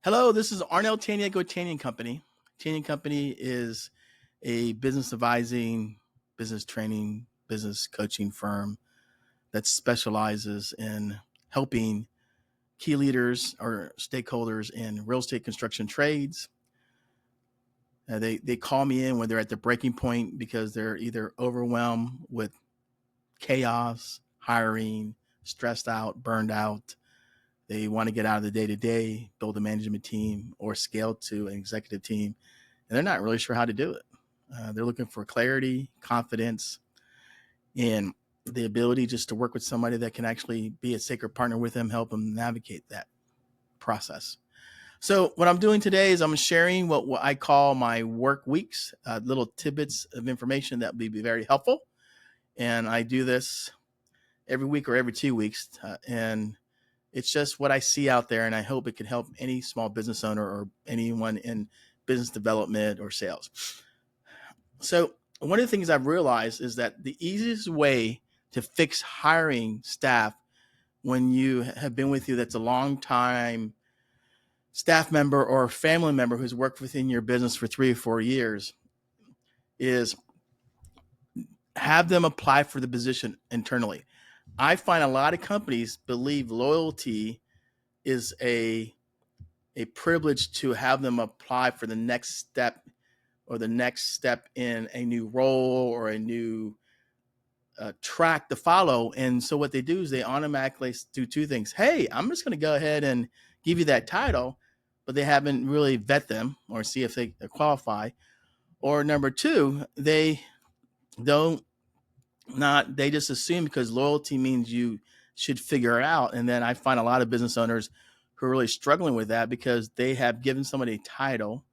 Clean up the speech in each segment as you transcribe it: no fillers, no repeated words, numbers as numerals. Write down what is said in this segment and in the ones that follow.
Hello, this is Arnel Tanyag with Tanyag Company. Tanyag Company is a business advising, business training, business coaching firm that specializes in helping key leaders or stakeholders in real estate construction trades. They call me in when they're at the breaking point because they're either overwhelmed with chaos, hiring, stressed out, burned out. They want to get out of the day to day, build a management team, or scale to an executive team, and they're not really sure how to do it. They're looking for clarity, confidence, and the ability just to work with somebody that can actually be a sacred partner with them, help them navigate that process. So, what I'm doing today is I'm sharing what I call my work weeks, little tidbits of information that will be very helpful. And I do this every week or every 2 weeks. And it's just what I see out there, and I hope it can help any small business owner or anyone in business development or sales. So one of the things I've realized is that the easiest way to fix hiring staff when you have been with you that's a long time staff member or family member who's worked within your business for 3 or 4 years is have them apply for the position internally. I find a lot of companies believe loyalty is a privilege to have them apply for the next step or the next step in a new role or a new track to follow. And so what they do is they automatically do two things. Hey, I'm just going to go ahead and give you that title, but they haven't really vet them or see if they qualify. Or number two, they don't not they just assume because loyalty means you should figure it out. And then I find a lot of business owners who are really struggling with that because they have given somebody a title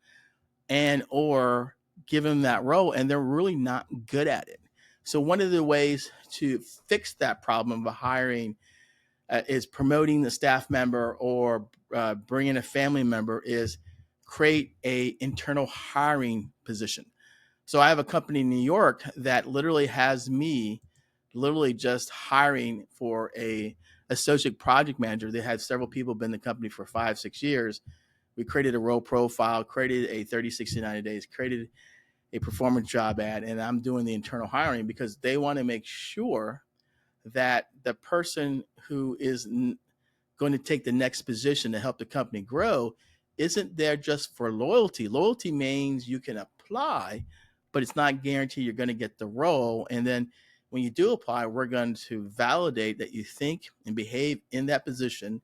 and or given them that role and they're really not good at it. So one of the ways to fix that problem of hiring is promoting the staff member or bringing a family member is create a internal hiring position. So I have a company in New York that literally has me literally just hiring for a associate project manager. They had several people been in the company for 5-6 years. We created a role profile, created a 30, 60, 90 days, created a performance job ad, and I'm doing the internal hiring because they want to make sure that the person who is going to take the next position to help the company grow isn't there just for loyalty. Loyalty means you can apply, but it's not guaranteed you're going to get the role. And then when you do apply, we're going to validate that you think and behave in that position.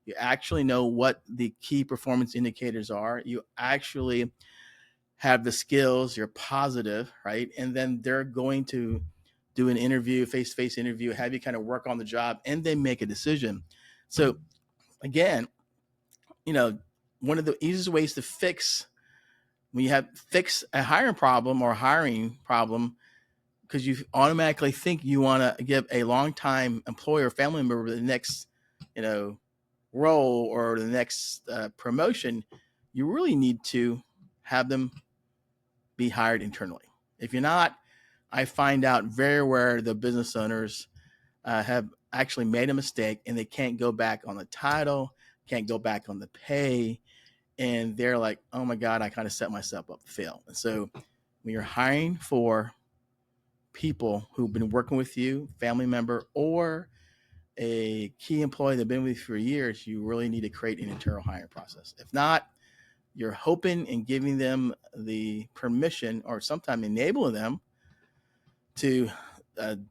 You actually know what the key performance indicators are. You actually have the skills, you're positive, right? And then they're going to do an interview, face-to-face interview, have you kind of work on the job, and then make a decision. So again, one of the easiest ways to fix when you fix a hiring problem or hiring problem, because you automatically think you want to give a long-time employer or family member the next, role or the next promotion, you really need to have them be hired internally. If you're not, I find out very rare the business owners have actually made a mistake and they can't go back on the title, can't go back on the pay, and they're like, oh my God, I kind of set myself up to fail. And so when you're hiring for people who've been working with you, family member, or a key employee that's been with you for years, you really need to create an internal hiring process. If not, you're hoping and giving them the permission or sometimes enabling them to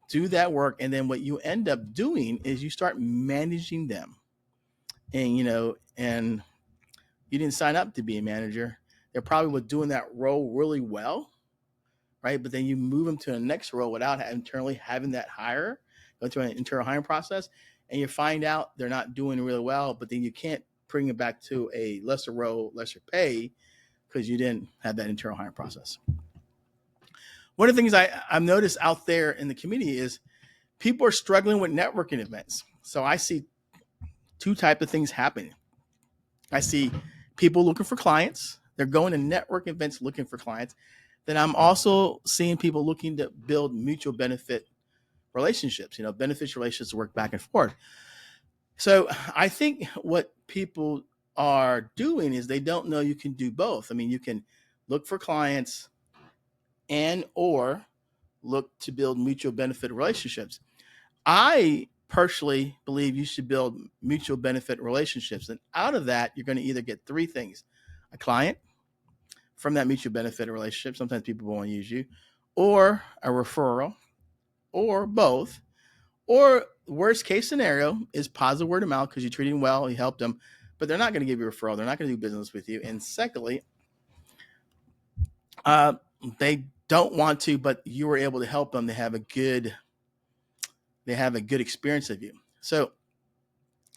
do that work. And then what you end up doing is you start managing them. And you didn't sign up to be a manager. They're probably doing that role really well, right? But then you move them to the next role without internally having that hire, go through an internal hiring process, and you find out they're not doing really well, but then you can't bring it back to a lesser role, lesser pay, because you didn't have that internal hiring process. One of the things I've noticed out there in the community is people are struggling with networking events. So I see two types of things happening. I see people looking for clients. They're going to network events looking for clients. Then I'm also seeing people looking to build mutual benefit relationships, beneficial relationships work back and forth. So I think what people are doing is they don't know you can do both. I mean, you can look for clients and or look to build mutual benefit relationships. I personally believe you should build mutual benefit relationships. And out of that, you're going to either get three things: a client from that mutual benefit relationship. Sometimes people won't use you, or a referral, or both. Or worst case scenario is positive word of mouth because you treated them well, you helped them, but they're not going to give you a referral. They're not going to do business with you. And secondly, uh, they don't want to, but you were able to help them. They have a good experience of you. So,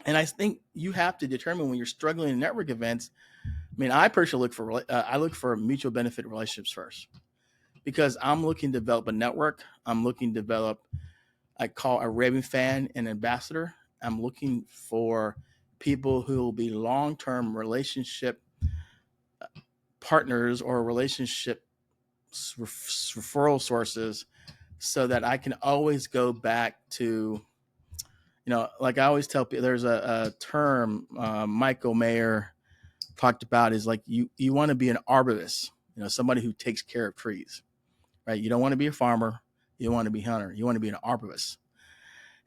and I think you have to determine when you're struggling in network events. I mean, I personally look for mutual benefit relationships first because I'm looking to develop a network. I'm looking to develop, I call a raving fan and ambassador. I'm looking for people who will be long-term relationship partners or relationship referral sources so that I can always go back to, like I always tell people, there's a term Michael Mayer talked about is like you want to be an arborist, somebody who takes care of trees, right? You don't want to be a farmer. You don't want to be a hunter. You want to be an arborist.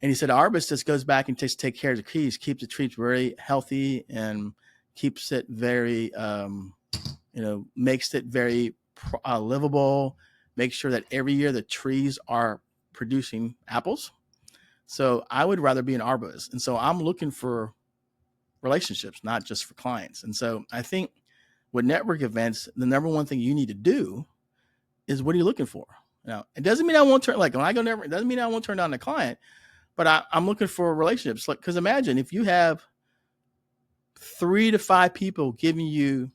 And he said, arborist just goes back and take care of the trees, keeps the trees very healthy and keeps it very, makes it very livable, makes sure that every year the trees are producing apples. So I would rather be an arborist. And so I'm looking for relationships, not just for clients. And so I think with network events, the number one thing you need to do is what are you looking for? Now, it doesn't mean I won't turn, like when I go network, it doesn't mean I won't turn down a client, but I'm looking for relationships. Like, because imagine if you have 3 to 5 people giving you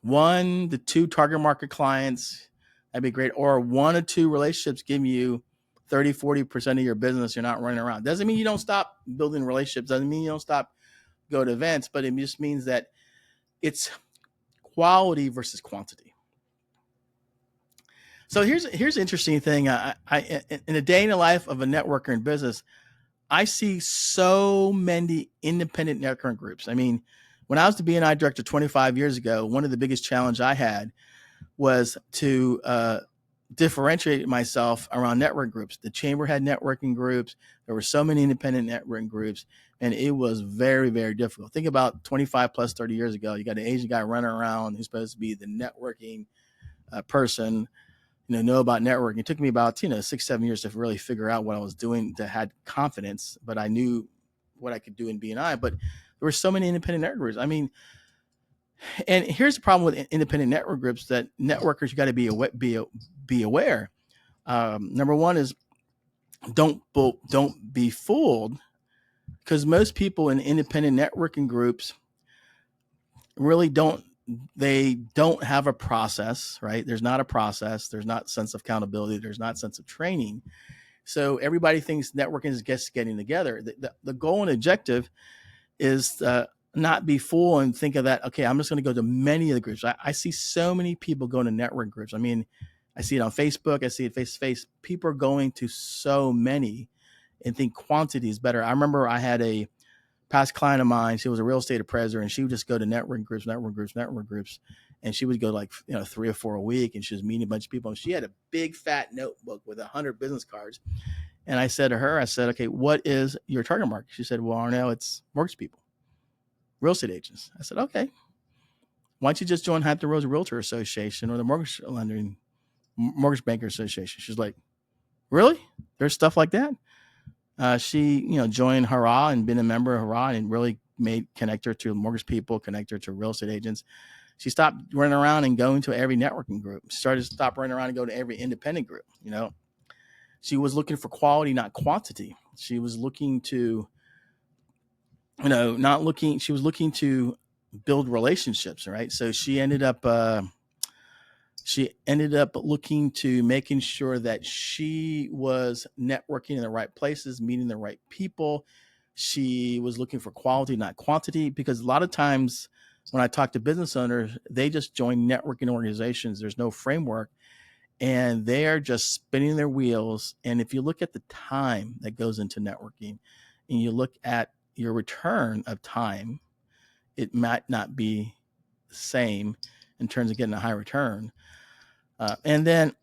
1 to 2 target market clients, that'd be great. Or 1 or 2 relationships giving you 30, 40% of your business. You're not running around. Doesn't mean you don't stop building relationships. Doesn't mean you don't stop going to events, but it just means that it's quality versus quantity. So here's an interesting thing. I in a day in the life of a networker in business, I see so many independent networking groups. I mean, when I was the BNI director 25 years ago, one of the biggest challenges I had was to differentiate myself around network groups. The chamber had networking groups. There were so many independent networking groups, and it was very, very difficult. Think about 25 plus 30 years ago. You got an Asian guy running around who's supposed to be the networking person, know about networking. It took me about, 6-7 years to really figure out what I was doing, to had confidence, but I knew what I could do in BNI. But there were so many independent network groups. I mean, and here's the problem with independent network groups, that networkers, you got to be aware. Number one is don't be fooled, because most people in independent networking groups really don't have a process, right? There's not a process. There's not sense of accountability. There's not sense of training. So everybody thinks networking is just getting together. The goal and objective is not be fooled and think of that, okay, I'm just going to go to many of the groups. I see so many people going to networking groups. I mean, I see it on Facebook. I see it face to face. People are going to so many and think quantity is better. I remember I had a past client of mine. She was a real estate appraiser, and she would just go to networking groups. And she would go like, 3 or 4 a week, and she was meeting a bunch of people. And she had a big fat notebook with 100 business cards. And I said to her, okay, what is your target market? She said, well, Arnel, it's mortgage people, real estate agents. I said, okay, why don't you just join Hampton Roads Realtor Association or the Mortgage Banker Association? She's like, really? There's stuff like that? She, joined Hurrah and been a member of Hurrah, and really connect her to mortgage people, connect her to real estate agents. She stopped running around and going to every networking group. She started to stop running around and go to every independent group. She was looking for quality, not quantity. She was looking to, she was looking to build relationships, right? So she ended up looking to making sure that she was networking in the right places, meeting the right people. She was looking for quality, not quantity, because a lot of times when I talk to business owners, they just join networking organizations. There's no framework, and they are just spinning their wheels. And if you look at the time that goes into networking and you look at your return of time, it might not be the same in terms of getting a high return. And then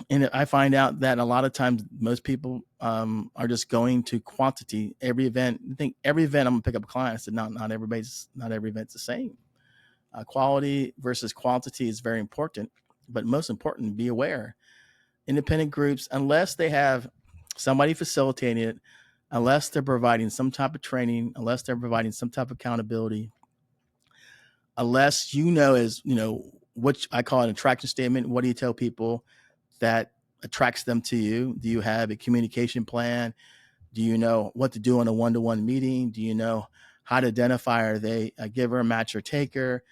and I find out that a lot of times most people are just going to quantity. Every event, I think every event I'm gonna pick up a client. I said, not every event's the same. Quality versus quantity is very important, but most important, be aware. Independent groups, unless they have somebody facilitating it, unless they're providing some type of training, unless they're providing some type of accountability, unless what I call an attraction statement. What do you tell people that attracts them to you? Do you have a communication plan? Do you know what to do in a one-to-one meeting? Do you know how to identify, are they a giver, match, or taker?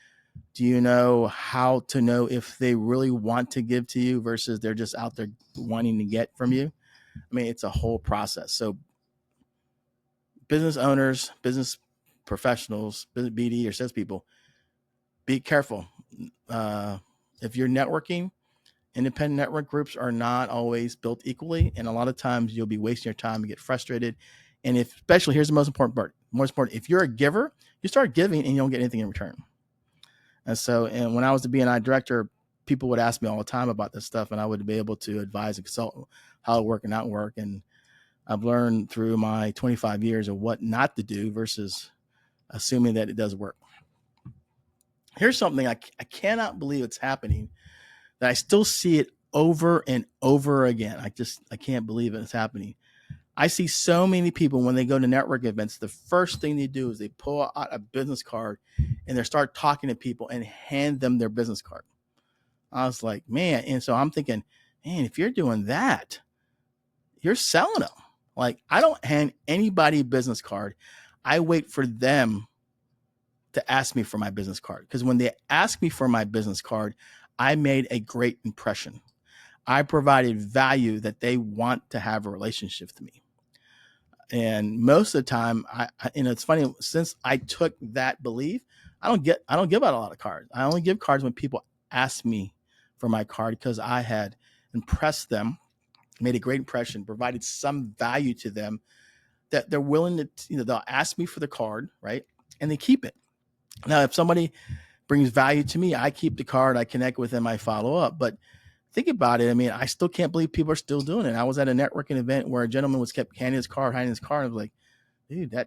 Do you know how to know if they really want to give to you versus they're just out there wanting to get from you? I mean, it's a whole process. So business owners, business professionals, BD or salespeople, be careful. If you're networking, independent network groups are not always built equally. And a lot of times you'll be wasting your time and get frustrated. And especially, here's the most important part. Most important, if you're a giver, you start giving and you don't get anything in return. And when I was the BNI director, people would ask me all the time about this stuff, and I would be able to advise and consult how it work and not work. And I've learned through my 25 years of what not to do versus assuming that it does work. Here's something I cannot believe it's happening, that I still see it over and over again. I can't believe it's happening. I see so many people when they go to network events, the first thing they do is they pull out a business card and they start talking to people and hand them their business card. I was like, man. And so I'm thinking, man, if you're doing that, you're selling them. Like, I don't hand anybody a business card. I wait for them to ask me for my business card. Because when they ask me for my business card, I made a great impression. I provided value that they want to have a relationship with me. And most of the time, it's funny, since I took that belief, I don't give out a lot of cards. I only give cards when people ask me for my card, because I had impressed them, made a great impression, provided some value to them, that they're willing to, they'll ask me for the card, right? And they keep it. Now, if somebody brings value to me, I keep the card, I connect with them, I follow up. But think about it. I mean, I still can't believe people are still doing it. I was at a networking event where a gentleman was kept handing his card. And I was like, dude, they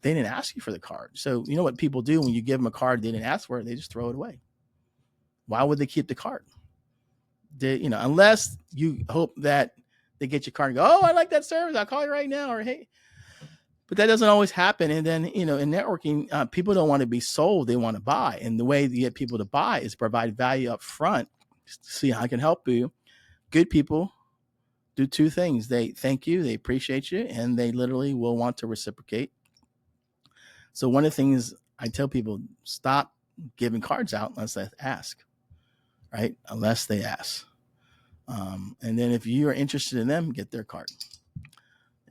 didn't ask you for the card. So you know what people do when you give them a card they didn't ask for it? They just throw it away. Why would they keep the card? Unless you hope that they get your card and go, oh, I like that service, I'll call you right now, or hey. But that doesn't always happen. And then, in networking, people don't want to be sold. They want to buy. And the way you get people to buy is provide value up front. See how I can help you. Good people do two things. They thank you, they appreciate you, and they literally will want to reciprocate. So one of the things I tell people, stop giving cards out unless they ask, right? Unless they ask. And then if you are interested in them, get their card.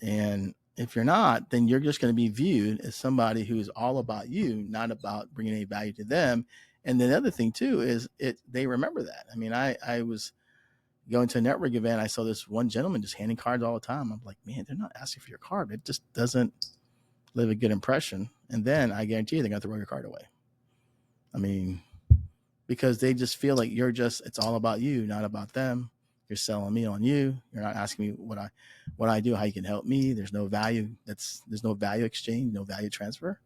And if you're not, then you're just going to be viewed as somebody who is all about you, not about bringing any value to them. And then the other thing too is they remember that. I mean, I was going to a network event. I saw this one gentleman just handing cards all the time. I'm like, man, they're not asking for your card. It just doesn't leave a good impression. And then I guarantee you they're going to throw your card away. I mean, because they just feel like it's all about you, not about them. You're selling me on you. You're not asking me what I do, how you can help me. There's no value. There's no value exchange, no value transfer.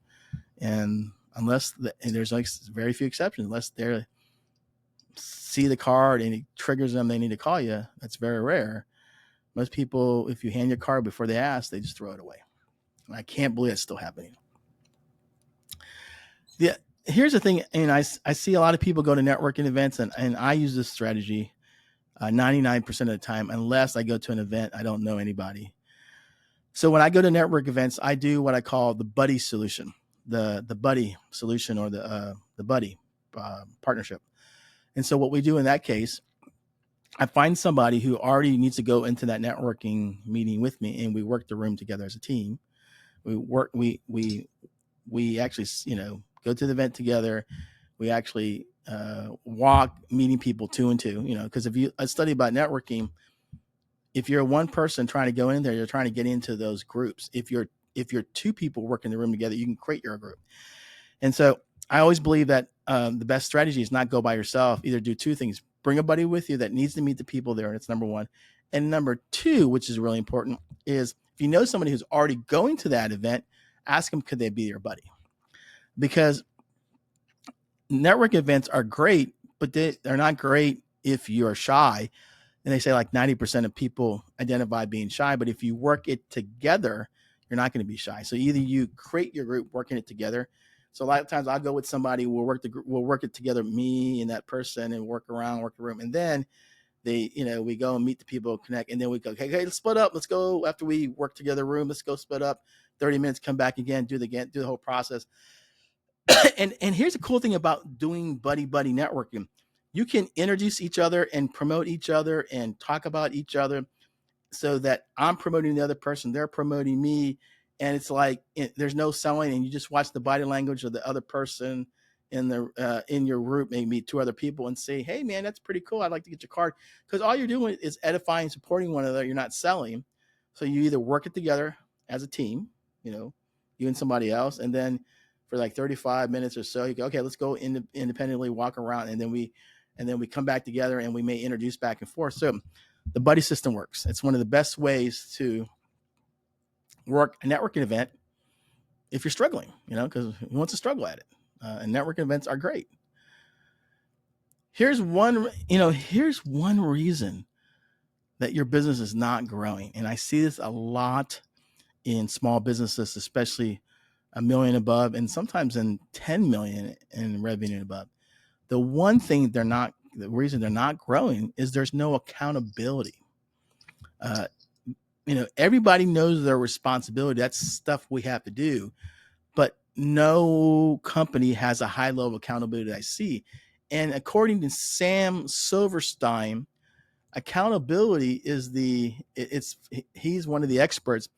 And there's like very few exceptions, unless they see the card and it triggers them, they need to call you. That's very rare. Most people, if you hand your card before they ask, they just throw it away. And I can't believe it's still happening. Here's the thing, and I see a lot of people go to networking events, and I use this strategy 99% of the time, unless I go to an event I don't know anybody. So when I go to network events, I do what I call the buddy solution, the buddy solution, or the buddy partnership. And so what we do in that case, I find somebody who already needs to go into that networking meeting with me, and we work the room together as a team. We actually, go to the event together. We actually walk meeting people two and two, because if you study about networking, if you're one person trying to go in there, you're trying to get into those groups. If you're two people working the room together, you can create your group. And so I always believe that the best strategy is not go by yourself. Either do two things: bring a buddy with you that needs to meet the people there. That's number one. And number two, which is really important, is if you know somebody who's already going to that event, ask them, could they be your buddy? Because network events are great, but they're not great if you're shy. And they say like 90% of people identify being shy, but if you work it together, you're not going to be shy. So either you create your group working it together. So a lot of times I'll go with somebody, we'll work it together, me and that person, and work around, work the room. And then we go and meet the people, connect, and then we go, hey, let's split up. Let's go after we work together room. Let's go split up 30 minutes, come back again, do the whole process. And here's the cool thing about doing buddy networking. You can introduce each other and promote each other and talk about each other, so that I'm promoting the other person, they're promoting me, and it's like there's no selling, and you just watch the body language of the other person in your group, maybe two other people, and say, hey man, that's pretty cool, I'd like to get your card, because all you're doing is edifying, supporting one another. You're not selling. So you either work it together as a team, you and somebody else, and then for like 35 minutes or so, you go, okay, let's go independently walk around, and then we come back together, and we may introduce back and forth. So the buddy system works. It's one of the best ways to work a networking event if you're struggling, because who wants to struggle at it? And networking events are great. Here's one reason that your business is not growing. And I see this a lot in small businesses, especially a million above, and sometimes in 10 million in revenue and above. The reason they're not growing is there's no accountability. Everybody knows their responsibility. That's stuff we have to do, but no company has a high level of accountability that I see. And according to Sam Silverstein, accountability he's one of the experts.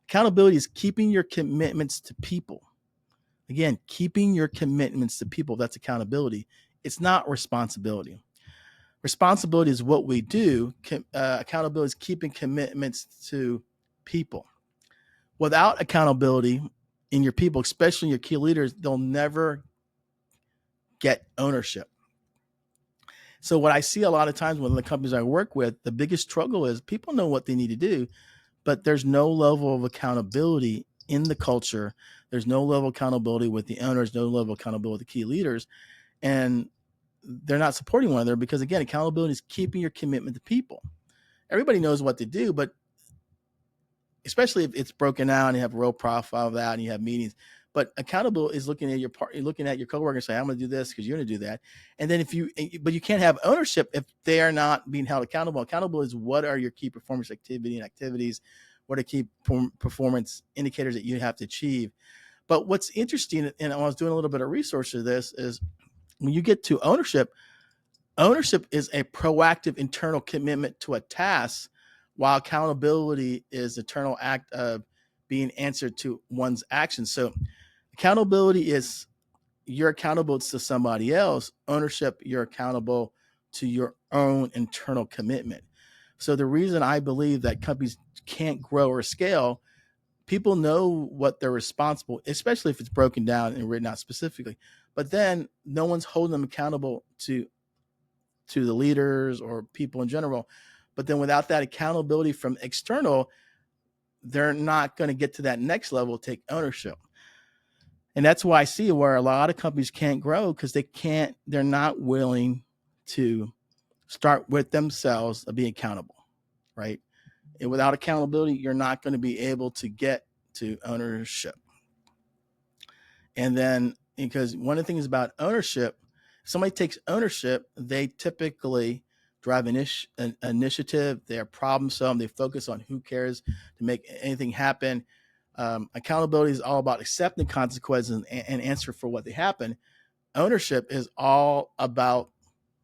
Accountability is keeping your commitments to people. Again, keeping your commitments to people, that's accountability. It's not responsibility. Responsibility is what we do. Accountability is keeping commitments to people. Without accountability in your people, especially your key leaders, they'll never get ownership. So what I see a lot of times with the companies I work with, the biggest struggle is people know what they need to do, but there's no level of accountability in the culture. There's no level of accountability with the owners, no level of accountability with the key leaders. And they're not supporting one another because, again, accountability is keeping your commitment to people. Everybody knows what to do, but especially if it's broken out and you have a real profile of that and you have meetings. But accountable is looking at your coworker and saying, I'm going to do this because you're going to do that. And then but you can't have ownership if they are not being held accountable. Accountable is what are your key performance activities? What are key performance indicators that you have to achieve? But what's interesting, and I was doing a little bit of research of this, is when you get to ownership is a proactive internal commitment to a task, while accountability is the internal act of being answered to one's actions. So accountability is you're accountable to somebody else. Ownership, you're accountable to your own internal commitment. So the reason I believe that companies can't grow or scale, people know what they're responsible, especially if it's broken down and written out specifically. But then no one's holding them accountable to the leaders or people in general. But then without that accountability from external, they're not going to get to that next level, take ownership. And that's why I see where a lot of companies can't grow, because they're not willing to start with themselves of being accountable, right? And without accountability, you're not going to be able to get to ownership. And then, because one of the things about ownership, if somebody takes ownership, they typically drive an initiative, they're problem solving, they focus on who cares to make anything happen. Accountability is all about accepting consequences and answer for what they happen. Ownership is all about,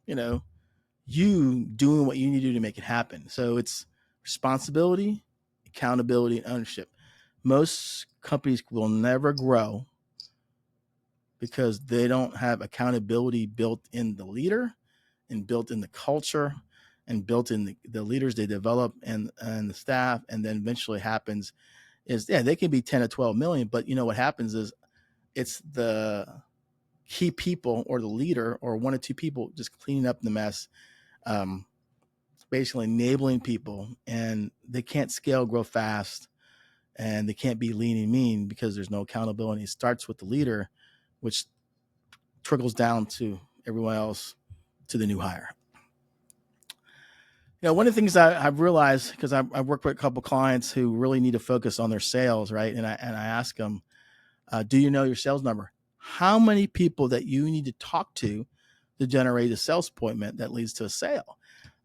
you doing what you need to do to make it happen. So it's responsibility, accountability, and ownership. Most companies will never grow because they don't have accountability built in the leader and built in the culture and built in the leaders they develop and the staff. And then eventually happens is, they can be 10 or 12 million, but what happens is it's the key people or the leader or one or two people just cleaning up the mess, um, basically enabling people, and they can't scale, grow fast, and they can't be lean and mean because there's no accountability. It starts with the leader, which trickles down to everyone else, to the new hire. One of the things I've realized, because I've worked with a couple clients who really need to focus on their sales, right? And I ask them, do you know your sales number? How many people that you need to talk to generate a sales appointment that leads to a sale?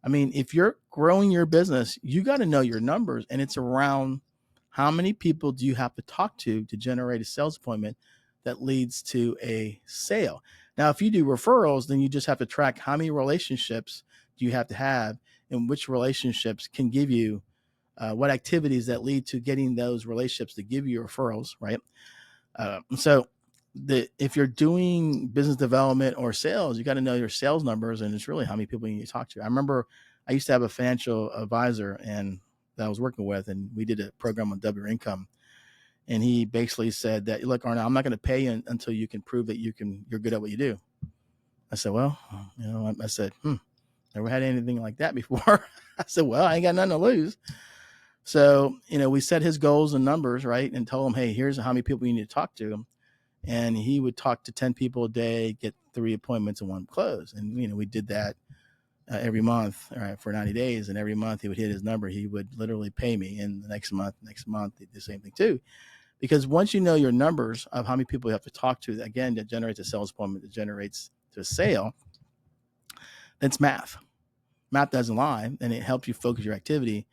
I mean, if you're growing your business, you got to know your numbers, and it's around how many people do you have to talk to generate a sales appointment that leads to a sale. Now, if you do referrals, then you just have to track how many relationships do you have to have, and which relationships can give you what activities that lead to getting those relationships to give you referrals, right? So if you're doing business development or sales, you got to know your sales numbers, and it's really how many people you need to talk to. I remember I used to have a financial advisor and that I was working with, and we did a program on double your income. And he basically said that, look, Arnel, I'm not going to pay you until you can prove that you're good at what you do. I said, well, I said, never had anything like that before. I said, well, I ain't got nothing to lose. So, we set his goals and numbers, right? And told him, hey, here's how many people you need to talk to. And he would talk to 10 people a day, get 3 appointments and 1 close. And, we did that every month, all right, for 90 days. And every month he would hit his number. He would literally pay me. And the next month, the same thing too. Because once you know your numbers of how many people you have to talk to, again, that generates a sales appointment, that generates to a sale, that's math. Math doesn't lie, and it helps you focus your activity.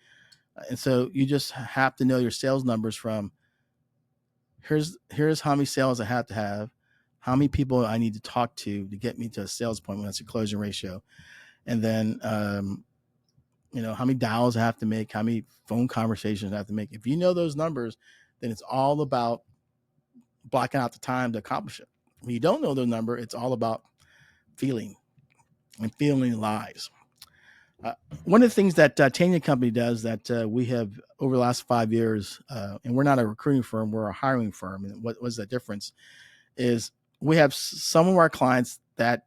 And so you just have to know your sales numbers from here's how many sales I have to have, how many people I need to talk to get me to a sales appointment. That's a closing ratio. And then, how many dials I have to make, how many phone conversations I have to make. If you know those numbers, then it's all about blocking out the time to accomplish it. When you don't know the number, it's all about feeling, and feeling lies. One of the things that Tanyag Company does that we have over the last 5 years, and we're not a recruiting firm, we're a hiring firm. And what was that difference is we have some of our clients that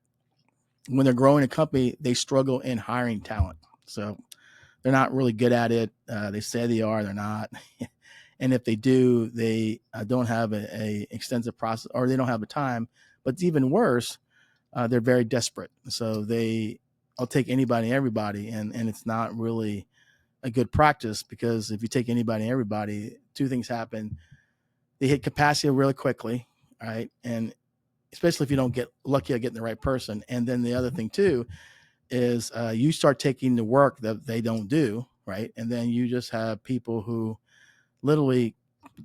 when they're growing a company, they struggle in hiring talent. So they're not really good at it. They say they are, they're not. And if they do, they don't have a extensive process, or they don't have the time. But it's even worse, they're very desperate. So I'll take anybody and everybody, and it's not really a good practice, because if you take anybody and everybody, 2 things happen. They hit capacity really quickly, right? And especially if you don't get lucky at getting the right person. And then the other thing too is you start taking the work that they don't do, right? And then you just have people who literally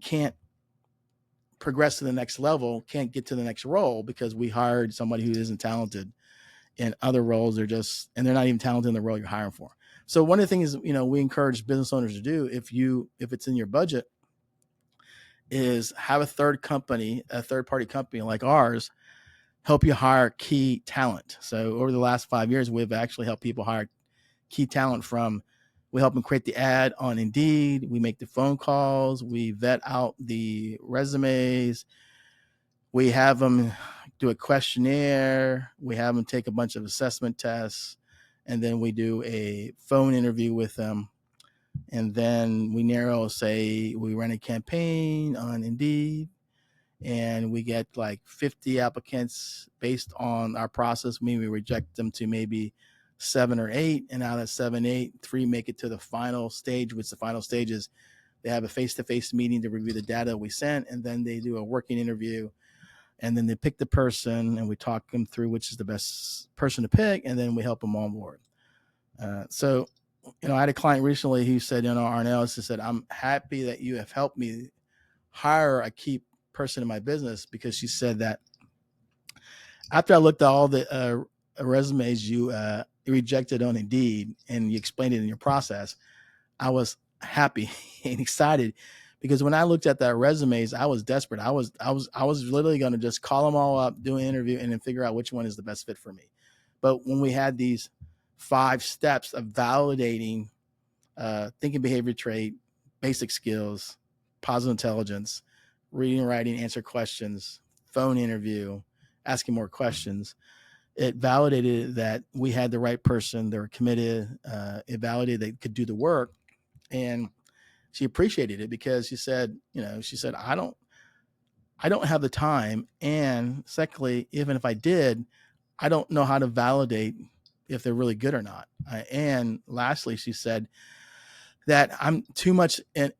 can't progress to the next level, can't get to the next role, because we hired somebody who isn't talented in other roles. And they're not even talented in the role you're hiring for. So one of the things, we encourage business owners to do, if it's in your budget, is have a third party company like ours help you hire key talent. So over the last 5 years, we've actually helped people hire key talent we help them create the ad on Indeed. We make the phone calls. We vet out the resumes. We have them do a questionnaire. We have them take a bunch of assessment tests. And then we do a phone interview with them. And then we we run a campaign on Indeed, and we get like 50 applicants based on our process. We reject them to maybe 7 or 8, and out of 7, 8, 3 make it to the final stage, which the final stage is they have a face-to-face meeting to review the data we sent, and then they do a working interview, and then they pick the person, and we talk them through which is the best person to pick, and then we help them on board. So I had a client recently who said, Arnel, he said, I'm happy that you have helped me hire a key person in my business, because she said that after I looked at all the resumes you rejected on Indeed, and you explained it in your process, I was happy and excited, because when I looked at the resumes, I was desperate. I was literally going to just call them all up, do an interview, and then figure out which one is the best fit for me. But when we had these 5 steps of validating thinking, behavior trait, basic skills, positive intelligence, reading, writing, answer questions, phone interview, asking more questions. It validated that we had the right person. They were committed. It validated they could do the work. And she appreciated it because she said, I don't have the time. And secondly, even if I did, I don't know how to validate if they're really good or not. And lastly, she said that I'm too much in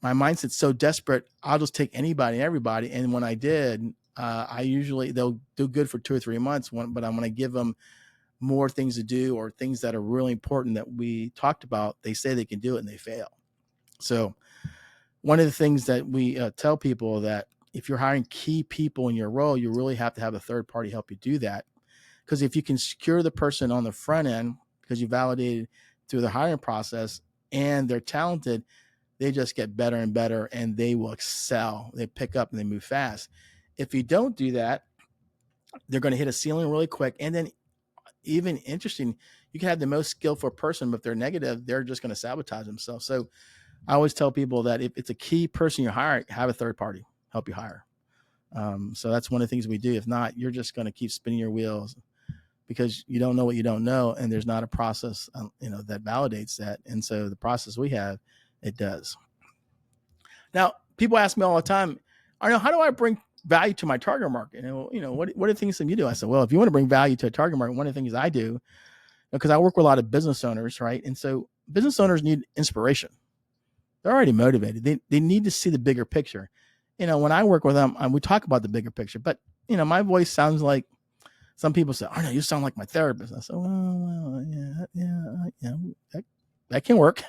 my mindset's so desperate. I'll just take anybody and everybody. And when I did, they'll do good for 2 or 3 months. But I'm going to give them more things to do or things that are really important that we talked about. They say they can do it and they fail. So one of the things that we tell people that if you're hiring key people in your role, you really have to have a third party help you do that. Because if you can secure the person on the front end, because you validated through the hiring process and they're talented, they just get better and better and they will excel. They pick up and they move fast. If you don't do that, they're going to hit a ceiling really quick. And then even interesting, you can have the most skillful person, but if they're negative, they're just going to sabotage themselves. So I always tell people that if it's a key person you hire, have a third party help you hire. So that's one of the things we do. If not, you're just going to keep spinning your wheels because you don't know what you don't know. And there's not a process, that validates that. And so the process we have, it does. Now, people ask me all the time, Arnel, how do I bring value to my target market? And, what are the things that you do? I said, well, if you want to bring value to a target market, one of the things I do, because I work with a lot of business owners, right? And so business owners need inspiration. They're already motivated. They need to see the bigger picture. When I work with them, we talk about the bigger picture, but my voice sounds like some people say, "Oh no, you sound like my therapist." I said, "Well, yeah, that can work."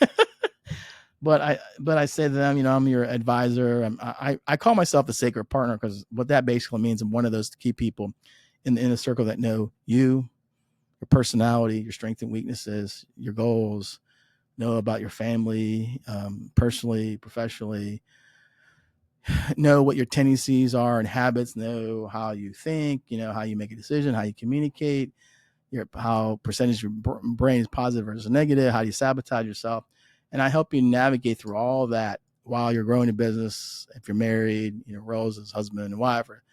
but I say to them, I'm your advisor. I call myself the sacred partner because what that basically means, I'm one of those key people in the circle that know you, your personality, your strengths and weaknesses, your goals, know about your family, personally, professionally, know what your tendencies are and habits, know how you think, how you make a decision, how you communicate, how percentage of your brain is positive versus negative, how you sabotage yourself. And I help you navigate through all that while you're growing a business. If you're married, roles as husband and wife or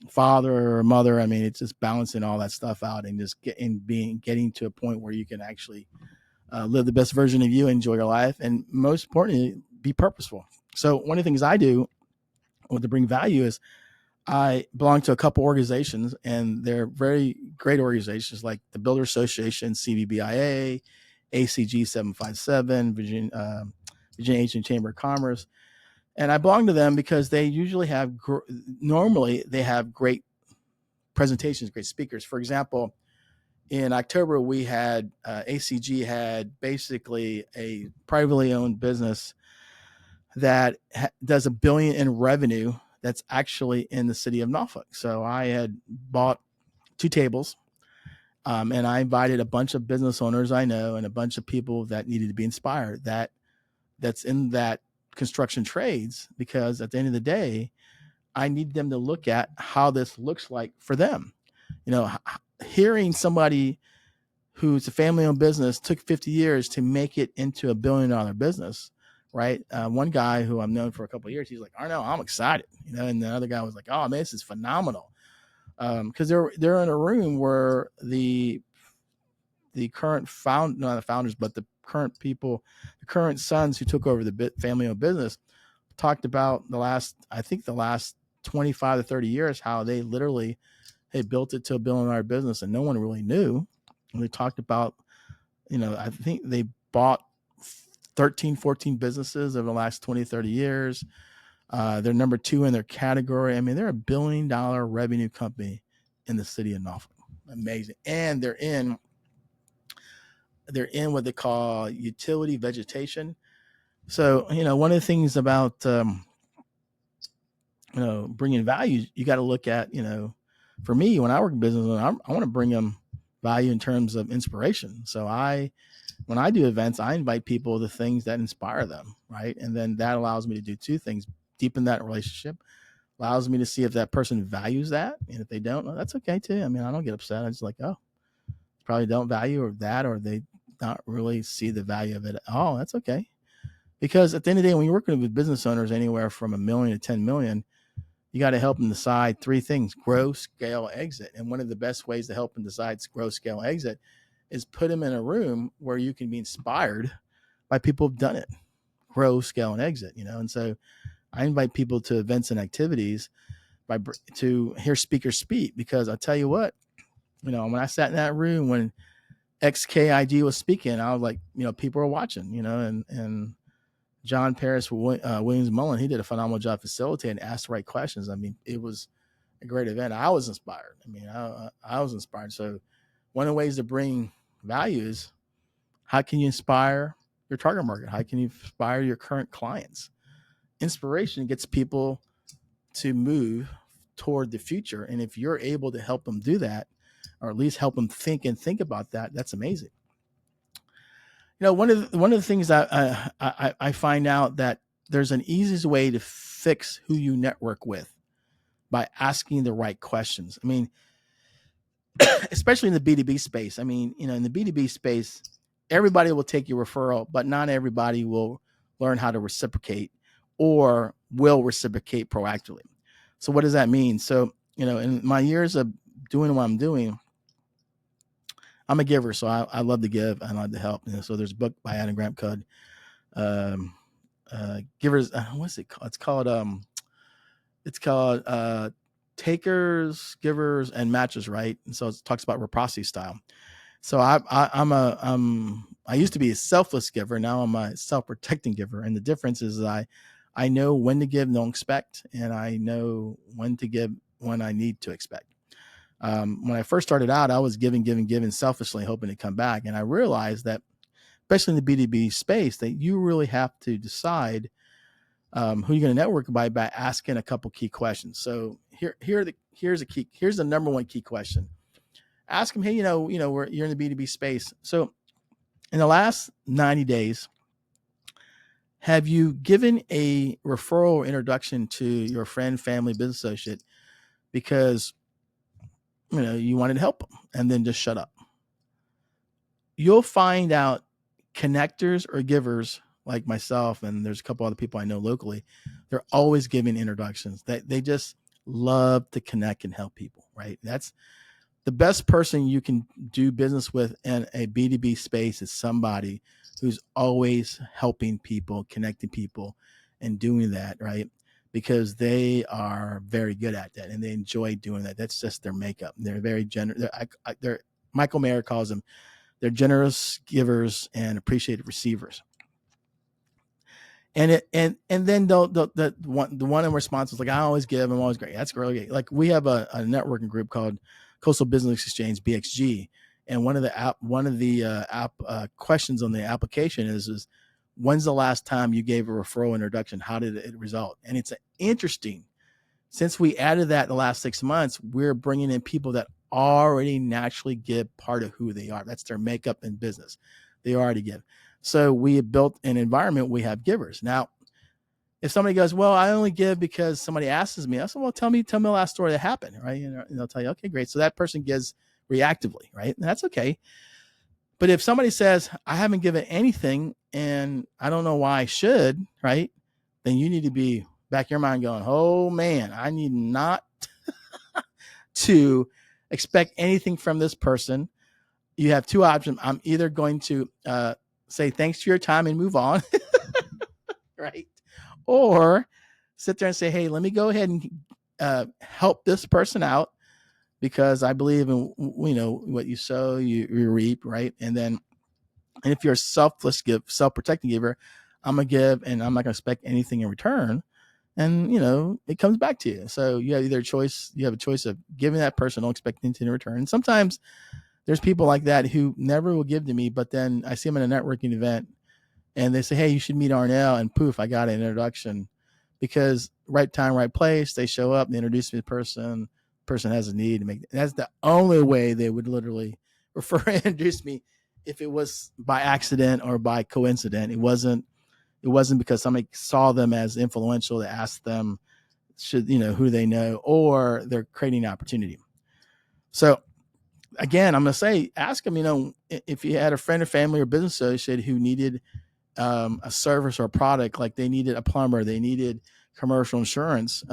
father or mother. I mean, it's just balancing all that stuff out and just getting to a point where you can actually live the best version of you, enjoy your life, and most importantly, be purposeful. So one of the things I do to bring value is I belong to a couple organizations, and they're very great organizations like the Builder Association, CVBIA, ACG 757, Virginia Asian Chamber of Commerce. And I belong to them because they usually have, normally they have great presentations, great speakers. For example, in October, we had ACG had basically a privately owned business that does $1 billion in revenue that's actually in the city of Norfolk. So I had bought 2 tables and I invited a bunch of business owners I know and a bunch of people that needed to be inspired that's in that construction trades, because at the end of the day, I need them to look at how this looks like for them. Hearing somebody who's a family-owned business took 50 years to make it into $1 billion business, right? One guy who I've known for a couple of years, he's like, "Arnel, I'm excited," and the other guy was like, "Oh man, this is phenomenal," because they're in a room where the current not the founders, but the current people, the current sons who took over the family-owned business, talked about the last 25 to 30 years, how they literally built it to $1 billion business and no one really knew. And they talked about, I think they bought 13, 14 businesses over the last 20, 30 years. They're number 2 in their category. I mean, they're $1 billion revenue company in the city of Norfolk. Amazing. And they're in what they call utility vegetation. So, one of the things about, bringing value, you got to look at, for me, when I work in business, I want to bring them value in terms of inspiration. So when I do events, I invite people to things that inspire them, right? And then that allows me to do 2 things: deepen that relationship, allows me to see if that person values that, and if they don't, well, that's okay too. I mean, I don't get upset. I just like, oh, probably don't value or that, or they not really see the value of it at all. That's okay, because at the end of the day, when you're working with business owners anywhere from $1 million to 10 million, You got to help them decide three things: grow, scale, exit. And one of the best ways to help them decide grow, scale, exit is put them in a room where you can be inspired by people who've done it, grow, scale, and exit. And so I invite people to events and activities to hear speakers speak, because I'll tell you what, when I sat in that room when XKIG was speaking, I was like, people were watching, and John Paris Williams Mullen, he did a phenomenal job facilitating, asked the right questions. I mean, it was a great event. I was inspired. I was inspired. So one of the ways to bring value is, how can you inspire your target market? How can you inspire your current clients? Inspiration gets people to move toward the future. And if you're able to help them do that, or at least help them think about that, that's amazing. One of the things that I find out, that there's an easiest way to fix who you network with by asking the right questions. I mean, especially in the B2B space. I mean, in the B2B space, everybody will take your referral, but not everybody will learn how to reciprocate or will reciprocate proactively. So what does that mean? So, in my years of doing what I'm doing, I'm a giver. So I love to give. I love to help. So there's a book by Adam Grant called Givers. What's it called? It's called Takers, Givers, and Matches, right? And so it talks about reciprocity style. So I used to be a selfless giver. Now I'm a self-protecting giver. And the difference is I know when to give, don't expect. And I know when to give, when I need to expect. When I first started out, I was giving selfishly, hoping to come back. And I realized that, especially in the B2B space, that you really have to decide who you're going to network by asking a couple key questions. So here's the number one key question. Ask them, hey, you're in the B2B space. So in the last 90 days, have you given a referral or introduction to your friend, family, business associate because you wanted to help them, and then just shut up? You'll find out connectors or givers like myself, and there's a couple other people I know locally, they're always giving introductions. They just love to connect and help people, right? That's the best person you can do business with in a B2B space, is somebody who's always helping people, connecting people, and doing that, right? Because they are very good at that and they enjoy doing that. That's just their makeup. They're very generous. They're Michael Mayer calls them, they're generous givers and appreciative receivers. And then the one in response is like, I always give, I'm always great. That's really great. Like, we have a networking group called Coastal Business Exchange, BXG, and one of the questions on the application is when's the last time you gave a referral introduction? How did it result? And it's interesting. Since we added that in the last 6 months, we're bringing in people that already naturally give part of who they are. That's their makeup in business. They already give. So we have built an environment. We have givers. Now, if somebody goes, well, I only give because somebody asks me, I said, well, tell me the last story that happened, right? And they'll tell you, okay, great. So that person gives reactively, right? And that's okay. But if somebody says, I haven't given anything and I don't know why I should, right? Then you need to be back in your mind going, oh man, I need not to expect anything from this person. You have two options. I'm either going to say thanks for your time and move on, right? Or sit there and say, hey, let me go ahead and help this person out, because I believe in, what you sow, you reap, right? And if you're a self-protecting giver, I'm going to give and I'm not going to expect anything in return. And, it comes back to you. So you have a choice of giving that person, don't expect anything in return. And sometimes there's people like that who never will give to me, but then I see them at a networking event and they say, hey, you should meet Arnel, and poof, I got an introduction, because right time, right place, they show up, they introduce me to the person has a need to make. That's the only way they would literally refer and introduce me. If it was by accident or by coincidence, it wasn't because somebody saw them as influential to ask them who they know, or they're creating an opportunity. So again, I'm going to say, ask them, if you had a friend or family or business associate who needed a service or a product, like they needed a plumber, they needed commercial insurance.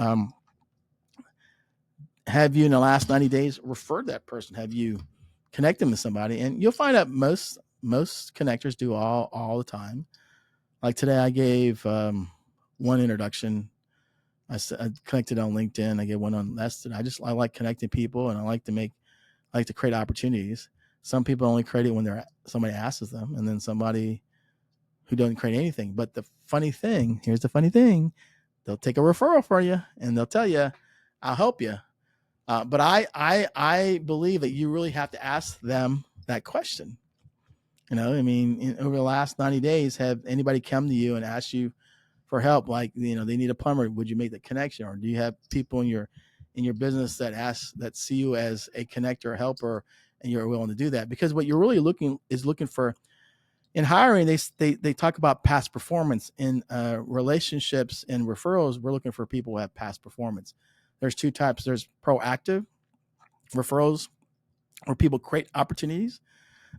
have you in the last 90 days referred that person? Have you connected them to somebody? And you'll find out most connectors do all the time. Like today, I gave one introduction. I connected on LinkedIn. I gave one on that's. I like connecting people, and I like to create opportunities. Some people only create it when somebody asks them, and then somebody who doesn't create anything. But here's the funny thing, they'll take a referral for you, and they'll tell you, "I'll help you." But I believe that you really have to ask them that question. I mean, over the last 90 days, have anybody come to you and asked you for help? Like, they need a plumber. Would you make the connection? Or do you have people in your business that see you as a connector or helper, and you're willing to do that? Because what you're really looking for in hiring, they talk about past performance. In relationships and referrals, we're looking for people who have past performance. There's two types. There's proactive referrals, where people create opportunities.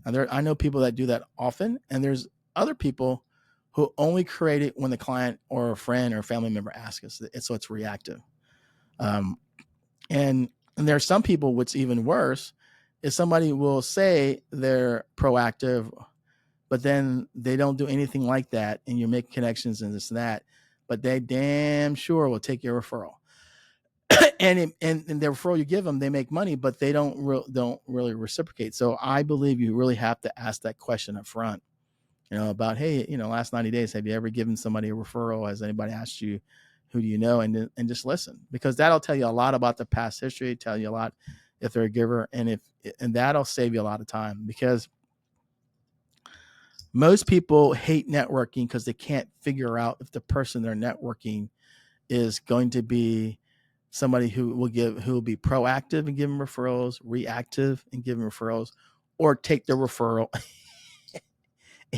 I know people that do that often, and there's other people who only create it when the client or a friend or a family member asks us. So it's reactive. And there are some people, what's even worse is somebody will say they're proactive, but then they don't do anything like that, and you make connections and this and that, but they damn sure will take your referral. and the referral you give them, they make money, but they don't really reciprocate. So I believe you really have to ask that question up front, about, hey, last 90 days, have you ever given somebody a referral? Has anybody asked you, who do you know? And just listen, because that'll tell you a lot about the past history, tell you a lot if they're a giver, and that'll save you a lot of time, because most people hate networking because they can't figure out if the person they're networking is going to be somebody who will be proactive and give them referrals, reactive and give them referrals, or take the referral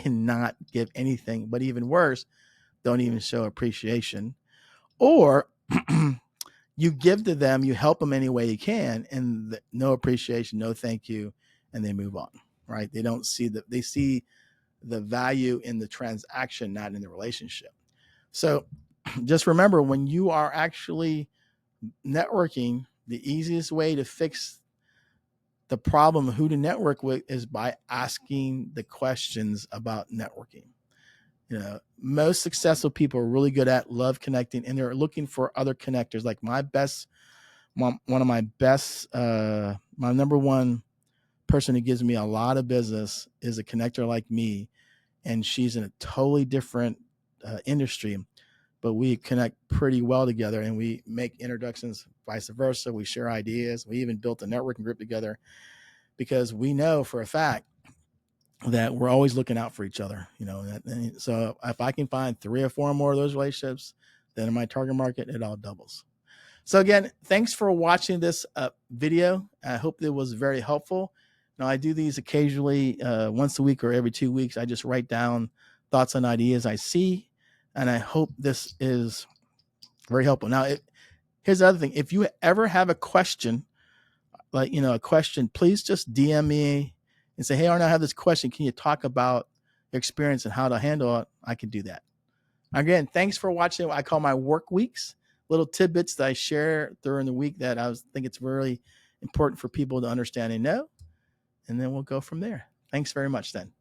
and not give anything. But even worse, don't even show appreciation. Or you give to them, you help them any way you can, and no appreciation, no thank you, and they move on, right? They don't see they see the value in the transaction, not in the relationship. So just remember, when you are actually networking, the easiest way to fix the problem of who to network with is by asking the questions about networking. Most successful people are really good at love connecting, and they're looking for other connectors. Like my number one person who gives me a lot of business is a connector like me, and she's in a totally different industry, but we connect pretty well together, and we make introductions, vice versa. We share ideas. We even built a networking group together, because we know for a fact that we're always looking out for each other. So if I can find 3 or 4 more of those relationships, then in my target market, it all doubles. So again, thanks for watching this video. I hope it was very helpful. Now, I do these occasionally, once a week or every 2 weeks. I just write down thoughts and ideas I see, and I hope this is very helpful. Now, here's the other thing. If you ever have a question, please just DM me and say, hey, Arnel, I have this question. Can you talk about your experience and how to handle it? I can do that. Again, thanks for watching what I call my work weeks, little tidbits that I share during the week that I think it's really important for people to understand and know. And then we'll go from there. Thanks very much then.